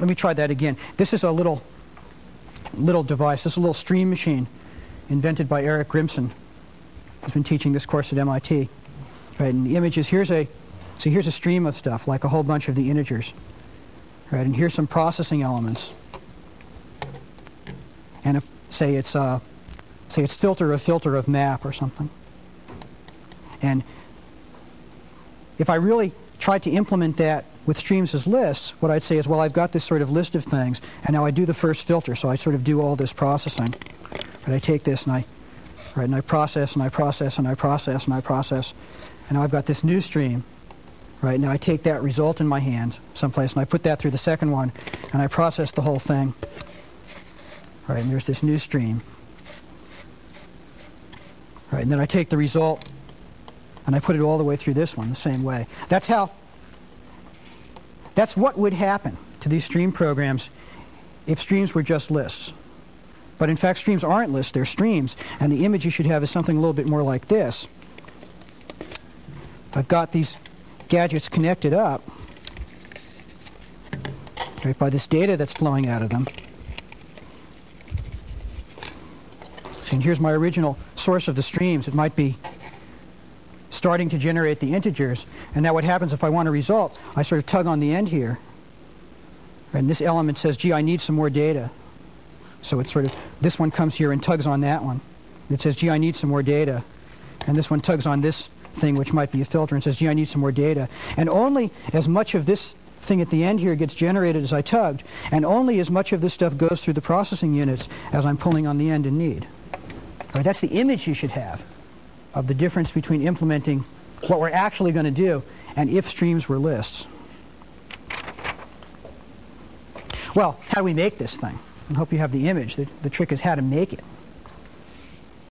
let me try that again. This is a little device. This is a little stream machine invented by Eric Grimson, who's been teaching this course at MIT. Right, and the image is, here's a stream of stuff, like a whole bunch of the integers. Right, and here's some processing elements. And if, say it's filter of map or something. And if I really tried to implement that with streams as lists, what I'd say is, well, I've got this sort of list of things, and now I do the first filter, so I sort of do all this processing. But I take this and I process and I process and I process and I process, and now I've got this new stream. Right, now I take that result in my hand someplace and I put that through the second one and I process the whole thing. Right, and there's this new stream. Right, and then I take the result and I put it all the way through this one the same way. That's what would happen to these stream programs if streams were just lists. But in fact, streams aren't lists, they're streams, and the image you should have is something a little bit more like this. I've got these gadgets connected up, right, by this data that's flowing out of them. So, and here's my original source of the streams. It might be starting to generate the integers, and now what happens if I want a result? I sort of tug on the end here, and this element says, gee, I need some more data. So it's sort of, this one comes here and tugs on that one. It says, gee, I need some more data. And this one tugs on this thing, which might be a filter, and says, gee, I need some more data. And only as much of this thing at the end here gets generated as I tugged, and only as much of this stuff goes through the processing units as I'm pulling on the end in need. Right, that's the image you should have of the difference between implementing what we're actually going to do and if streams were lists. Well, how do we make this thing? I hope you have the image. The trick is how to make it.